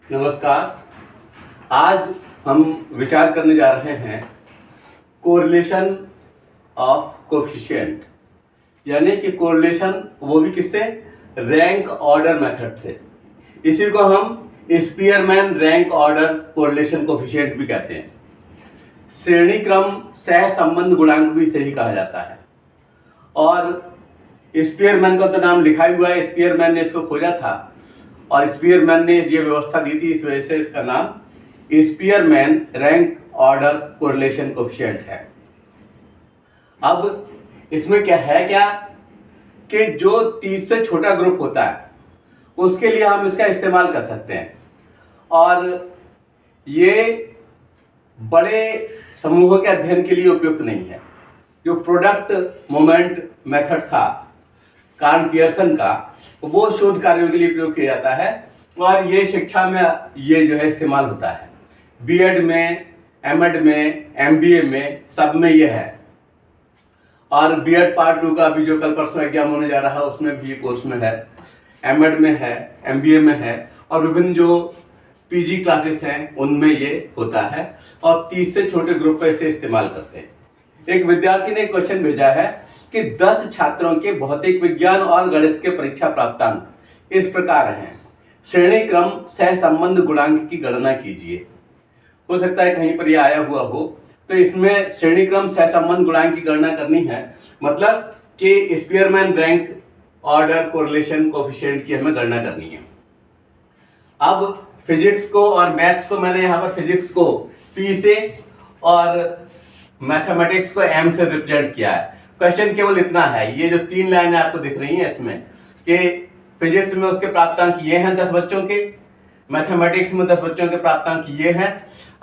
नमस्कार। आज हम विचार करने जा रहे हैं कोरिलेशन ऑफ कोएफिशिएंट, यानी कि कोरिलेशन वो भी किससे? रैंक ऑर्डर मेथड से। इसी को हम Spearman rank order correlation coefficient भी कहते हैं। श्रेणी क्रम सह संबंध गुणांक भी इसे ही कहा जाता है। और स्पीयरमैन का तो नाम लिखा ही हुआ है, स्पीयरमैन ने इसको खोजा था और स्पीयरमैन ने ये व्यवस्था दी थी, इस वजह से इसका नाम Spearman rank order correlation coefficient है। अब इसमें क्या कि जो 30 से छोटा ग्रुप होता है उसके लिए हम इसका इस्तेमाल कर सकते हैं, और ये बड़े समूहों के अध्ययन के लिए उपयुक्त नहीं है। जो प्रोडक्ट मोमेंट मेथड था कार्ल पियर्सन का, वो शोध कार्यों के लिए प्रयोग किया जाता है, और ये शिक्षा में ये जो है इस्तेमाल होता है। बीएड में, एमएड में, एमबीए में, सब में ये है। और बीएड पार्ट 2 का भी जो कल परसों एग्जाम होने जा रहा है उसमें भी ये कोर्स में है, एमएड में है, एमबीए में है, और विभिन्न जो पीजी क्लासेस हैं उनमें ये होता है। और 30 से छोटे ग्रुप पे इसे इस्तेमाल करते हैं। एक विद्यार्थी ने क्वेश्चन भेजा है कि 10 छात्रों के भौतिक विज्ञान और गणित के परीक्षा प्राप्तांक इस प्रकार हैं। श्रेणी क्रम सह संबंध गुणांक की गणना कीजिए। हो सकता है कहीं पर यह आया हुआ हो, तो इसमें श्रेणी क्रम सह संबंध गुणांक की गणना करनी है, मतलब कि Spearman rank order correlation coefficient की हमें गणना करनी है। अब फिजिक्स को और मैथ्स को, मैंने यहाँ पर फिजिक्स को P से और मैथमेटिक्स को M से रिप्रेजेंट किया है। क्वेश्चन केवल इतना है, ये जो 3 लाइनें आपको दिख रही हैं इसमें, कि फिजिक्स में उसके प्राप्तांक ये हैं 10 बच्चों के, मैथमेटिक्स में 10 बच्चों के प्राप्तांक ये हैं।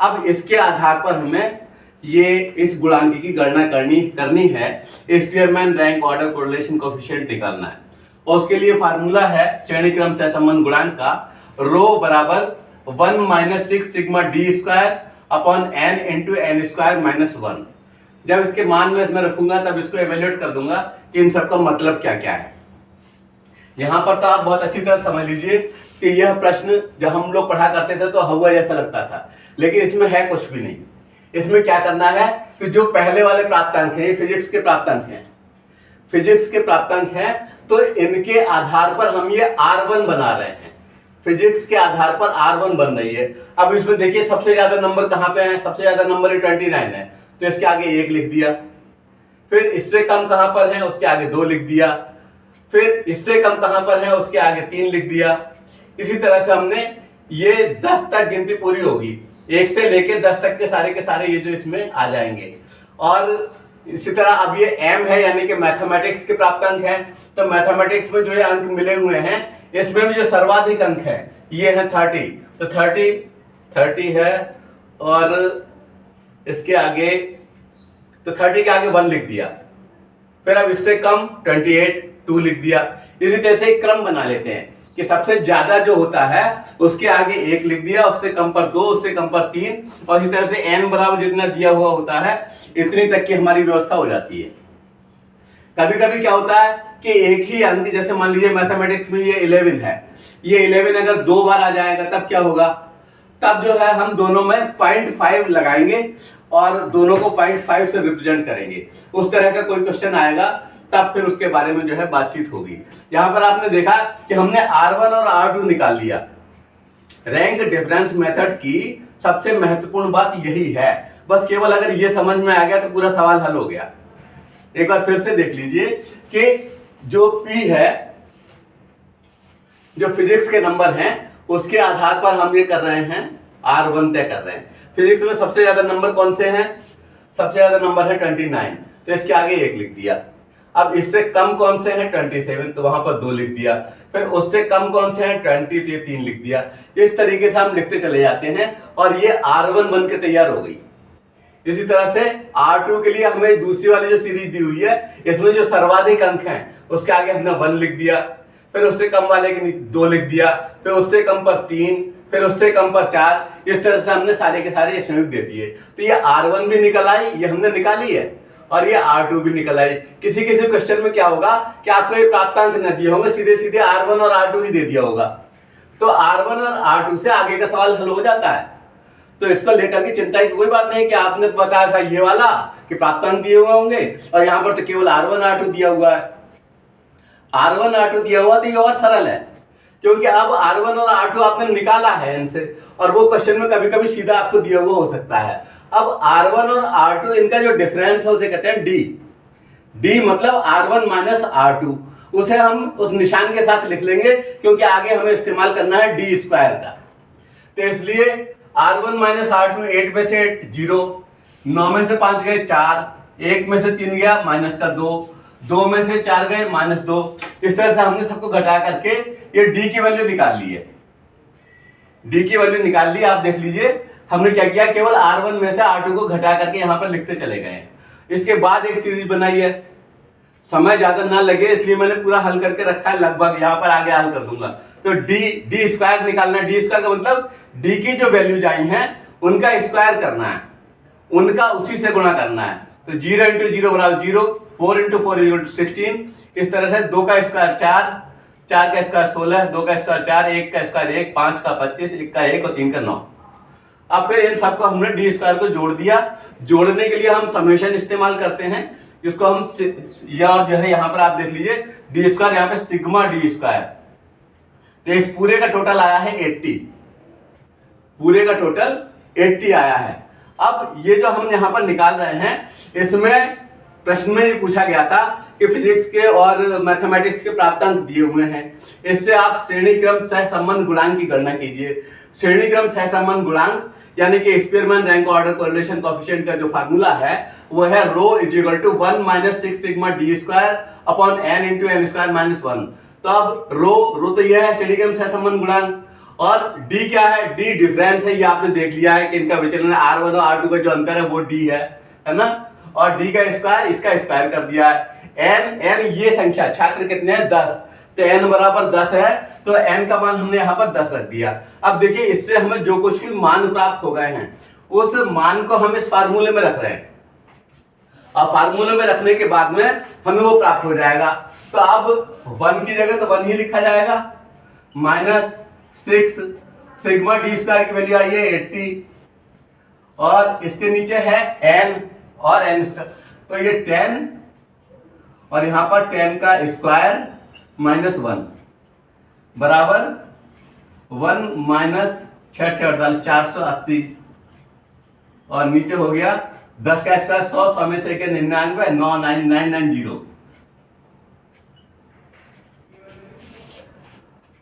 अब इसके आधार पर हमें ये इस गुणांक की गणना करनी है, Spearman rank order correlation coefficient निकालना है। और उसके लिए फार्मूला है श्रेणी क्रम सहसंबंध गुणांक का, रो बराबर 1 - 6 sigma D square upon n into n square minus 1। जब इसके मान में इसमें रखूंगा तब इसको एवेल्यूएट कर दूंगा कि इन सबका मतलब क्या क्या है। यहां पर तो आप बहुत अच्छी तरह समझ लीजिए कि यह प्रश्न जब हम लोग पढ़ा करते थे तो हवा जैसा लगता था, लेकिन इसमें है कुछ भी नहीं। इसमें क्या करना है कि जो पहले वाले प्राप्तांक हैं, ये फिजिक्स के प्राप्तांक हैं, फिजिक्स के प्राप्तांक हैं, तो इनके आधार पर हम ये R1 बना रहे हैं। फिजिक्स के आधार पर R1 बन रही है। अब इसमें देखिए सबसे ज्यादा नंबर कहां पे है? सबसे ज्यादा नंबर 29 है, तो इसके आगे 1 लिख दिया। फिर इससे कम कहां पर है? उसके आगे 2 लिख दिया। फिर इससे कम कहां पर है? उसके आगे 3 लिख दिया। इसी तरह से हमने ये 10 तक गिनती पूरी होगी, 1 से लेके 10 तक के सारे ये जो इसमें आ जाएंगे। और इसी तरह अब ये M है, यानी कि मैथमेटिक्स के प्राप्तांक हैं, तो मैथमेटिक्स में जो ये अंक मिले हुए हैं इसमें भी जो सर्वाधिक अंक है ये है 30, तो 30 है, और इसके आगे तो 30 के आगे 1 लिख दिया। फिर अब इससे कम 28, 2 लिख दिया। इसी तरह से एक क्रम बना लेते हैं कि सबसे ज्यादा जो होता है उसके आगे 1 लिख दिया, उससे कम पर 2, उससे कम पर 3, और इसी तरह से n बराबर जितना दिया हुआ होता है इतनी तक की हमारी व्यवस्था हो जाती है। कभी कभी क्या होता है कि एक ही अंक, जैसे मान लीजिए मैथमेटिक्स में ये 11 है, ये 11 अगर 2 बार आ जाएगा तब क्या होगा? तब जो है हम दोनों में 0.5 लगाएंगे और दोनों को 0.5 से रिप्रेजेंट करेंगे। उस तरह का कोई क्वेश्चन आएगा तब फिर उसके बारे में जो है बातचीत होगी। यहां पर आपने देखा कि हमने R1 और R2 निकाल लिया। रैंक डिफरेंस मेथड की सबसे महत्वपूर्ण बात यही है। बस केवल अगर ये समझ में आ गया तो पूरा सवाल हल हो गया। एक बार फिर से देख लीजिए कि जो P है, जो फिजिक्स के नंबर हैं, उसके आधार पर हम ये कर रहे हैं, R1 तय कर रहे हैं। फिजिक्स में सबसे ज्यादा नंबर कौन से हैं? सबसे ज्यादा नंबर है 29, तो इसके आगे 1 लिख दिया। अब इससे कम कौन से हैं? 27, तो वहां पर 2 लिख दिया। फिर उससे कम कौन से हैं? 20, तो 3 लिख दिया। इस तरीके से हम लिखते चले जाते हैं और ये R1 बन के तैयार हो गई। इसी तरह से R2 के लिए हमें दूसरी वाली जो सीरीज दी हुई है, इसमें जो सर्वाधिक अंक हैं उसके आगे हमने 1 लिख दिया। फिर उससे कम वाले के 2 लिख दिया। फिर उससे कम पर 3, फिर उससे कम पर 4। इस तरह से हमने सारे के सारे संयुक्त दे दिए। तो ये R1 भी निकल आई, ये हमने निकाली है, और ये R2 भी निकल आई। किसी किसी क्वेश्चन में क्या होगा कि आपको ये प्राप्तांक न दिए होंगे, सीधे सीधे R1 और R2 ही दे दिया होगा। तो R1 और R2 से आगे का सवाल हल हो जाता है। तो इसको लेकर के चिंता की कोई बात नहीं कि आपने तो बताया था ये वाला कि प्राप्तांक दिए हुए होंगे और यहाँ पर तो केवल R1 R2 दिया हुआ है। R1 R2 दिया हुआ तो ये और सरल है, क्योंकि अब R1 और R2 आपने निकाला है इनसे, और वो क्वेश्चन में कभी कभी सीधा आपको दिया हुआ हो सकता है। अब R1 और R2 इनका जो डिफरेंस है उसे कहते हैं D मतलब R1 माइनस R2, उसे हम उस निशान के साथ लिख लेंगे क्योंकि आगे हमें इस्तेमाल करना है D स्क्वायर का। तो इसलिए R1 माइनस R2 8 में से 8 0, 9 में से 5 गए 4, 1 में से 3 गया माइनस का 2, 2 में से 4 गए माइनस 2। इस तरह से हमने सबको घटा करके ये D की वैल्यू निकाल ली है। D की वैल्यू निकाल ली, आप देख लीजिए हमने क्या किया, केवल R1 में से R2 को घटा करके यहां पर लिखते चले गए। इसके बाद एक सीरीज बनाई है, समय ज्यादा ना लगे इसलिए मैंने पूरा हल करके रखा है, लगभग यहां पर आगे हल कर दूंगा। तो डी स्क्वायर निकालना है। डी स्क्वायर का मतलब डी की जो वैल्यूज आई हैं उनका स्क्वायर करना है, उनका उसी से गुणा करना है। तो 0 इंटू 0 बराबर 0, 4 इंटू 4 इक्वल टू 16। इस तरह से 2 का स्क्वायर 4, 4 का स्क्वायर 16, 2 का स्क्वायर 4, 1 का स्क्वायर 1, 5 का 25, 1 का 1 और 3 का 9। अब फिर इन सबको हमने डी स्क्वायर को जोड़ दिया। जोड़ने के लिए हम समेशन इस्तेमाल करते हैं, जिसको हम और जो है यहाँ पर आप देख लीजिए डी स्क्वायर, यहाँ पे सिग्मा डी स्क्वायर। तो इस पूरे का टोटल आया है 80, पूरे का टोटल 80 आया है। अब ये जो हम यहाँ पर निकाल रहे हैं, इसमें प्रश्न में पूछा गया था कि फिजिक्स के और मैथमेटिक्स के प्राप्तांक दिए हुए हैं, इससे आप श्रेणी क्रम सहसंबंध गुणांक की गणना कीजिए। श्रेणी क्रम सहसंबंध गुणांक यानी कि Spearman rank order correlation coefficient का जो फार्मूला है वो है rho is equal to 1 minus 6 sigma D square upon N into N square minus 1। तो अब रो तो यह है श्रेणी क्रम सहसंबंध गुणांक, और डी क्या है, डी डिफरेंस है। ये आपने देख लिया है कि इनका विचलन R1 और R2 का जो अंतर है वो डी है ना, और डी का स्क्वायर इसका स्क्वायर कर दिया है। एन ये संख्या छात्र कितने हैं 10, तो n बराबर 10 है, तो n का मान हमने यहाँ पर 10 रख दिया। अब देखिए इससे हमें जो कुछ भी मान प्राप्त हो गए हैं उस मान को हम इस फार्मूले में रख रहे हैं। अब फार्मूले में रखने के बाद में हमें वो प्राप्त हो जाएगा। तो अब 1 की जगह तो 1 ही लिखा जाएगा, माइनस 6 सिग्मा डी स्क्वायर की वैल्यू आई है 80, और इसके नीचे है n और n स्क्वायर, तो ये 10 और यहां पर 10 का स्क्वायर माइनस 1 बराबर 1 माइनस 6 48 480, और नीचे हो गया 10 का स्क्वायर 100, 100 में से 99, 99990।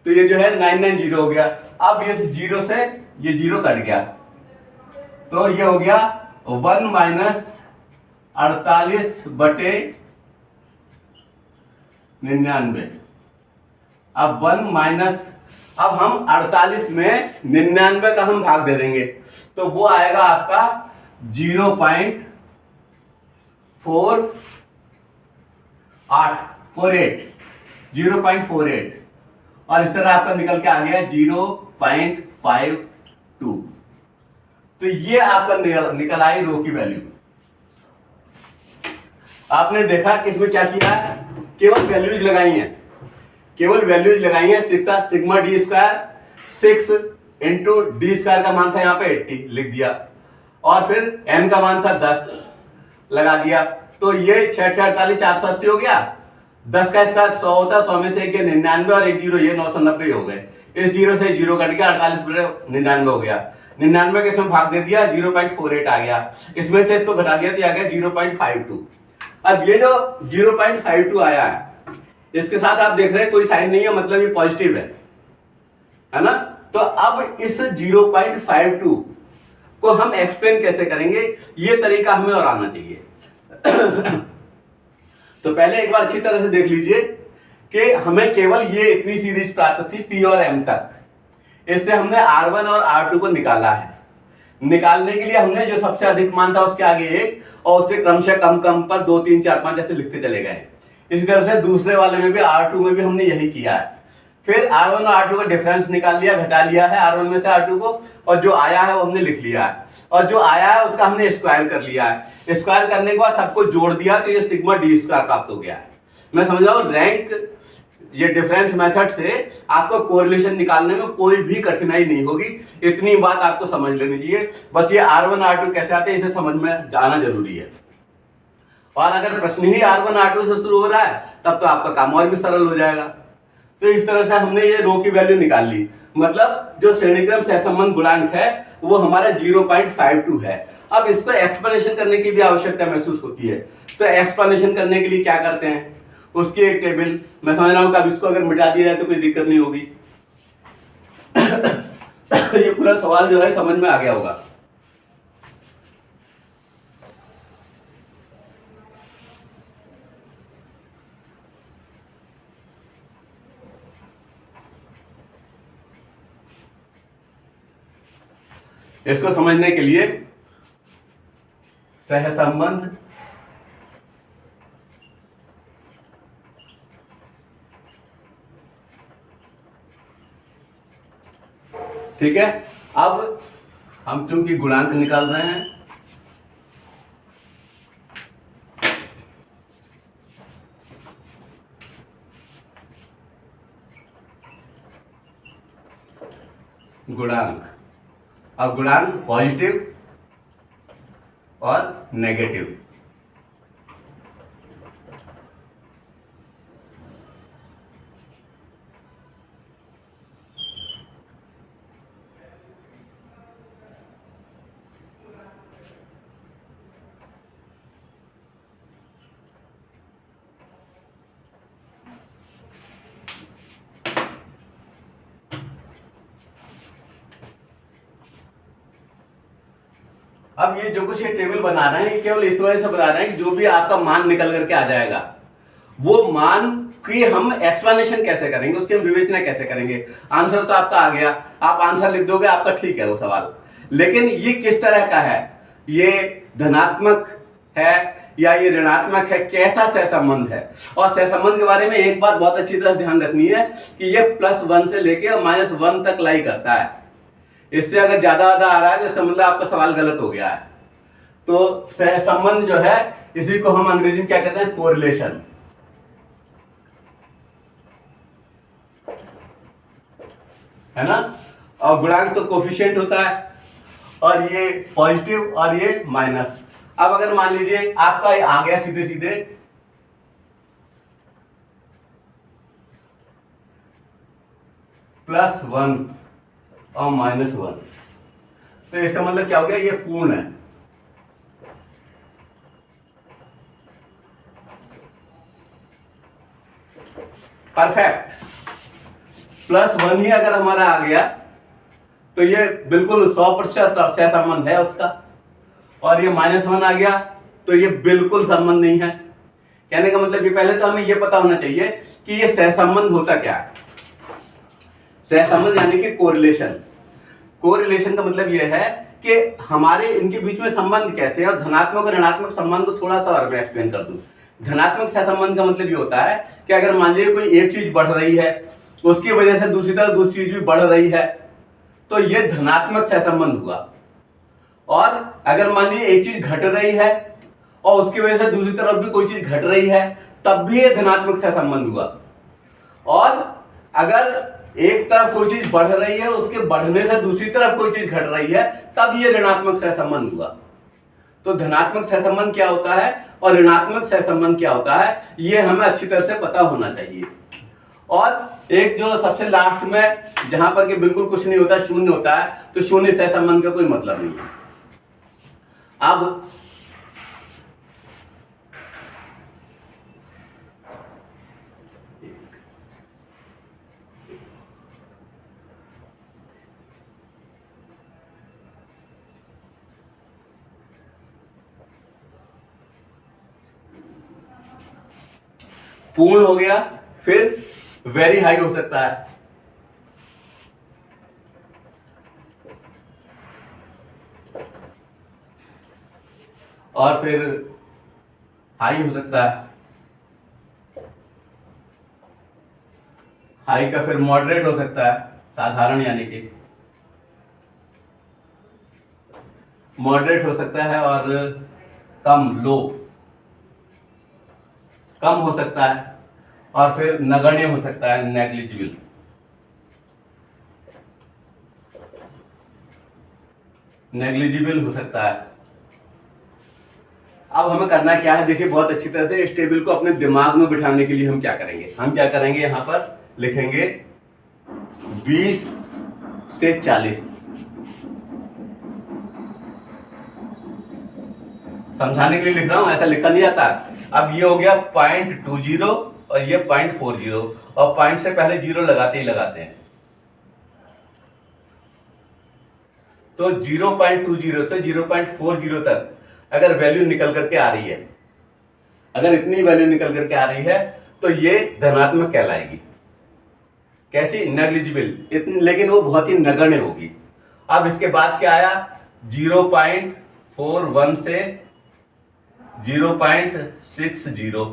तो ये जो है 990 हो गया। अब ये जीरो से ये जीरो कट गया, तो ये हो गया 1 माइनस 48 बटे 99। अब 1 माइनस, अब हम 48 में 99 का हम भाग दे देंगे, तो वो आएगा आपका 0.48 0.48, और इस तरह आपका निकल के आ गया 0.52। तो ये आपका निकल आई रो की वैल्यू। आपने देखा कि इसमें क्या किया है, केवल वैल्यूज लगाई हैं, केवल वैल्यूज लगाई हैं। Sigma D square 6 into D square का मान था यहाँ पे 80 लिख दिया, और फिर n का मान था 10 लगा दिया। तो ये 6 48 480 हो गया। 10 का स्क्वायर 100 होता, 100 में से 1 99 और 1 जीरो, ये 990 हो गए। इस जीरो से जीरो कट गया, 48 बटे 99 हो गया। 99 के इसमें भाग दे दिया, 0.48 आ गया। इसमें से इसको घटा दिया तो आ गया 0.52। अब ये जो 0.52 आया है, इसके साथ आप देख रहे हैं कोई साइन नहीं है, मतलब ये पॉजिटिव है ना। तो अब इस 0.52 को हम एक्सप्लेन कैसे करेंगे, ये तरीका हमें और आना चाहिए। तो पहले एक बार अच्छी तरह से देख लीजिए कि हमें केवल ये इतनी सीरीज प्राप्त थी P और M तक। इससे हमने R1 और R2 को निकाला है। निकालने के लिए हमने जो सबसे अधिक मान था उसके आगे 1 और उससे क्रमशः कम कम पर 2 3 4 5 ऐसे लिखते चले गए। इसी तरह से दूसरे वाले में भी R2 में भी हमने यही किया है। फिर R1 और R2 का डिफरेंस निकाल लिया, घटा लिया है R1 में से R2 को, और जो आया है वो हमने लिख लिया है, और जो आया है उसका हमने स्क्वायर कर लिया है। स्क्वायर करने के बाद सबको जोड़ दिया तो ये सिग्मा डी स्क्वायर प्राप्त हो गया है। मैं समझ रहा हूँ रैंक ये डिफरेंस मेथड से आपको कोरिलेशन निकालने में कोई भी कठिनाई नहीं होगी। इतनी बात आपको समझ लेनी चाहिए। बस ये R1 R2 कैसे आते हैं इसे समझ में जाना जरूरी है। और अगर प्रश्न ही R1 R2 से शुरू हो रहा है तब तो आपका काम और भी सरल हो जाएगा। तो इस तरह से हमने ये रो की वैल्यू निकाल ली। मतलब जो श्रेणीक्रम सहसंबंध गुणांक है वो हमारा 0.52 है। अब इसको एक्सप्लेनेशन करने की भी आवश्यकता महसूस होती है। तो एक्सप्लेनेशन करने के लिए क्या करते हैं, उसकी एक टेबल मैं समझ रहा हूं कि अब इसको अगर मिटा दिया जाए तो कोई दिक्कत नहीं होगी। ये पूरा सवाल जो है समझ में आ गया होगा। इसको समझने के लिए सहसंबंध ठीक है। अब हम चूंकि गुणांक निकाल रहे हैं, गुणांक, अब गुणांक पॉजिटिव और नेगेटिव। अब ये जो कुछ ये टेबल बना रहे हैं केवल इस वजह से बना रहे हैं कि जो भी आपका मान निकल करके आ जाएगा वो मान की हम एक्सप्लेनेशन कैसे करेंगे, उसकी हम विवेचना कैसे करेंगे। आंसर तो आपका आ गया, आप आंसर लिख दोगे, आपका ठीक है वो सवाल। लेकिन ये किस तरह का है, ये धनात्मक है या ये ऋणात्मक है, कैसा सहसंबंध है। और सहसंबंध के बारे में एक बात बहुत अच्छी तरह ध्यान रखनी है कि ये +1 से लेके -1 तक लाई करता है। इससे अगर ज्यादा आ रहा है तो इसका मतलब आपका सवाल गलत हो गया है। तो सहसंबंध जो है इसी को हम अंग्रेजी में क्या कहते हैं, कोरिलेशन। है ना। और गुणांक तो कोफिशिएंट होता है, और ये पॉजिटिव और ये माइनस। अब अगर मान लीजिए आपका ये आ गया सीधे सीधे +1 और -1, तो इसका मतलब क्या हो गया, ये पूर्ण है। परफेक्ट। +1 ही अगर हमारा आ गया तो ये बिल्कुल 100% सहसंबंध है उसका, और ये -1 आ गया तो ये बिल्कुल संबंध नहीं है। कहने का मतलब ये पहले तो हमें ये पता होना चाहिए कि ये सहसंबंध होता क्या है। सहसंबंध यानी कि कोरिलेशन। कोरिलेशन का मतलब यह है कि हमारे इनके बीच में संबंध कैसे है। और धनात्मक और ऋणात्मक संबंध को थोड़ा सा और मैं एक्सप्लेन कर दूं। धनात्मक सहसंबंध का मतलब ये होता है कि अगर मान लीजिए कोई एक चीज बढ़ रही है, उसकी वजह से दूसरी तरफ दूसरी चीज भी बढ़ रही है, तो ये धनात्मक सहसंबंध हुआ। और अगर मान लीजिए एक चीज घट रही है और उसकी वजह से दूसरी तरफ भी कोई चीज घट रही है, तब भी ये धनात्मक सहसंबंध हुआ। और अगर एक तरफ कोई चीज बढ़ रही है, उसके बढ़ने से दूसरी तरफ कोई चीज घट रही है, तब ये ऋणात्मक सहसंबंध हुआ। तो धनात्मक सहसंबंध क्या होता है और ऋणात्मक सहसंबंध क्या होता है, ये हमें अच्छी तरह से पता होना चाहिए। और एक जो सबसे लास्ट में जहां पर कि बिल्कुल कुछ नहीं होता, शून्य होता है, तो शून्य सहसंबंध का कोई मतलब नहीं है। अब पूर्ण हो गया, फिर वेरी हाई हो सकता है, और फिर हाई हो सकता है। हाई का फिर मॉडरेट हो सकता है, साधारण यानी कि मॉडरेट हो सकता है, और कम लो कम हो सकता है, और फिर नगण्य हो सकता है, नेग्लिजिबल। नेग्लिजिबल हो सकता है। अब हमें करना क्या है, देखिए बहुत अच्छी तरह से इस टेबल को अपने दिमाग में बिठाने के लिए हम क्या करेंगे, यहां पर लिखेंगे 20 से 40। समझाने के लिए लिख रहा हूं, ऐसा लिखा नहीं जाता। अब ये हो गया 0.20 और ये 0.40, और पॉइंट से पहले जीरो लगाते ही लगाते हैं। तो 0.20 से 0.40 तक अगर वैल्यू निकल करके आ रही है, अगर इतनी वैल्यू निकल करके आ रही है, तो ये धनात्मक कहलाएगी। कैसी? नेग्लिजिबल। इतनी, लेकिन वो बहुत ही नगण्य होगी। अब इसके बाद क्या आया, 0.41 से 0.60,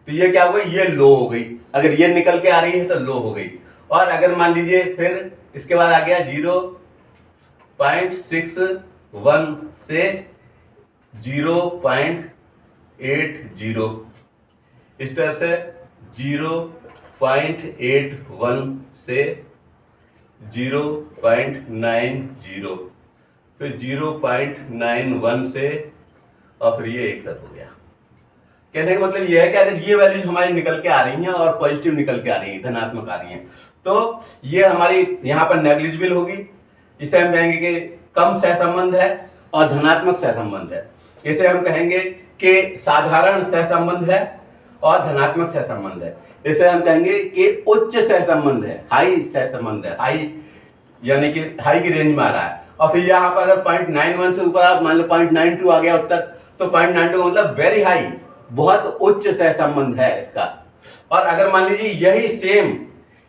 तो ये क्या हो गई, ये लो हो गई। अगर ये निकल के आ रही है तो लो हो गई। और अगर मान लीजिए फिर इसके बाद आ गया 0.61 से 0.80, इस तरह से 0.81 से 0.90, फिर 0.91 से, और फिर ये 1 तक हो गया। कहने का मतलब ये है कि अगर ये वैल्यूज हमारी निकल के आ रही हैं और पॉजिटिव निकल के आ रही है, धनात्मक आ रही हैं, तो ये हमारी यहाँ पर नेग्लिजिबल होगी। इसे हम कहेंगे कि कम सहसंबंध है और धनात्मक सहसंबंध है। इसे हम कहेंगे कि साधारण सहसंबंध है और धनात्मक सहसंबंध है। इसे हम कहेंगे कि उच्च सहसंबंध है, हाई सहसंबंध है, हाई यानी कि हाई की रेंज में आ रहा है। और फिर यहाँ पर अगर 0.91 से ऊपर आप मान लो 0.92 आ गया उत्तर, तो 0.92 मतलब वेरी हाई, बहुत उच्च सहसंबंध है इसका। और अगर मान लीजिए यही सेम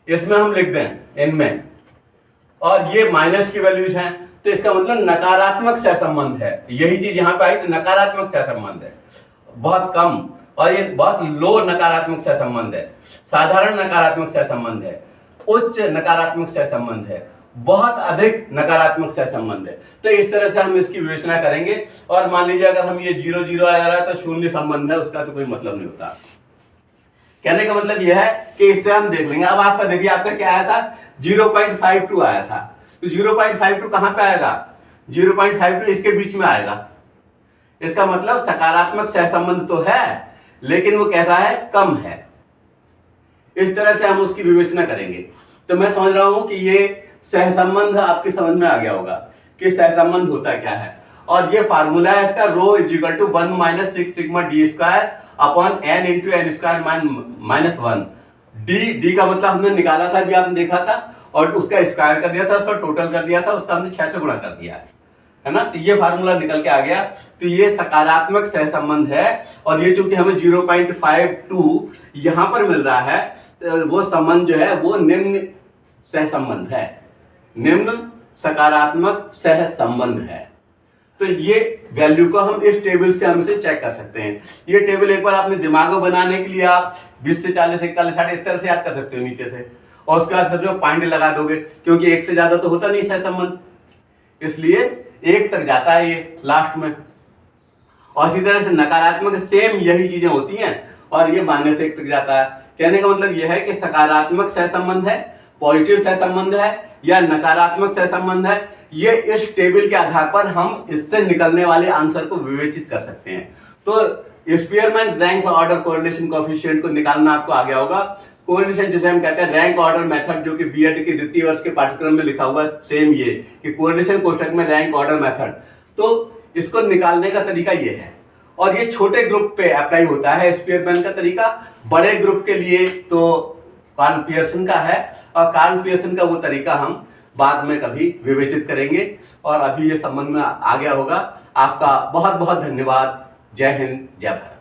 इसमें हम लिख दें इनमें, और ये माइनस की वैल्यूज हैं, तो इसका मतलब नकारात्मक सहसंबंध है। यही चीज यहां पे आई तो नकारात्मक सहसंबंध है, बहुत कम, और ये बहुत लो नकारात्मक सहसंबंध है, साधारण नकारात्मक सहसंबंध है, उच्च नकारात्मक सहसंबंध है, बहुत अधिक नकारात्मक सहसंबंध है। तो इस तरह से हम इसकी विवेचना करेंगे। और मान लीजिए अगर हम ये 0 आ रहा है तो शून्य संबंध है, उसका तो कोई मतलब नहीं होता। कहने का मतलब यह है कि इससे हम देख लेंगे। अब आपका देखिए, आपका क्या आया था, 0.52 आया था, तो 0.52 कहां पे आएगा, 0.52 इसके बीच में आएगा। इसका मतलब सकारात्मक सहसंबंध तो है, लेकिन वो कैसा है, कम है। इस तरह से हम उसकी विवेचना करेंगे। तो मैं समझ रहा हूं कि ये सहसंबंध आपके समझ में आ गया होगा कि सहसंबंध होता क्या है। और ये फार्मूला है इसका, ρ = 1 - 6 sigma d² upon n × n² - 1। d का मतलब हमने निकाला था, अभी आपने देखा था, और उसका स्क्वायर कर दिया था, उसका टोटल कर दिया था, उसका हमने 6 से गुणा कर दिया है ना। तो ये फार्मूला निकल के आ गया। तो ये सकारात्मक सहसंबंध है। और ये चूंकि हमें 0.52 यहां पर मिल रहा है, वो संबंध जो है वो निम्न सहसंबंध है, निम्न सकारात्मक सहसंबंध है। तो ये वैल्यू को हम इस टेबल से हम इसे चेक कर सकते हैं। ये टेबल एक बार आपने दिमाग में बनाने के लिए आप 20 से 40, 41, 60 इस तरह से याद कर सकते हो नीचे से, और उसके बाद जो पॉइंट लगा दोगे, क्योंकि 1 से ज्यादा तो होता नहीं सहसंबंध, इसलिए 1 तक जाता है ये लास्ट में। और इसी तरह से नकारात्मक सेम यही चीजें होती हैं, और ये -1 तक जाता है। कहने का मतलब यह है कि सकारात्मक सहसंबंध है, पॉजिटिव सहसंबंध है या नकारात्मक सहसंबंध है, ये इस टेबल के आधार पर हम इससे निकलने वाले आंसर को विवेचित कर सकते हैं। तो Spearman rank order correlation coefficient को निकालना आपको आ गया होगा। कोरिलेशन जिसे हम कहते हैं रैंक ऑर्डर मेथड, जो कि बीएड के द्वितीय वर्ष के पाठ्यक्रम में लिखा हुआ सेम ये कि कोरिलेशन कोष्ठक में रैंक ऑर्डर मेथड, तो इसको निकालने का तरीका ये है। और ये छोटे ग्रुप पे अप्लाई होता है स्पीयरमैन का तरीका, बड़े ग्रुप के लिए तो कार्ल पियर्सन का है, और कार्ल पियर्सन का वो तरीका हम बाद में कभी विवेचित करेंगे। और अभी ये संबंध में आ गया होगा। आपका बहुत बहुत धन्यवाद। जय हिंद, जय भारत।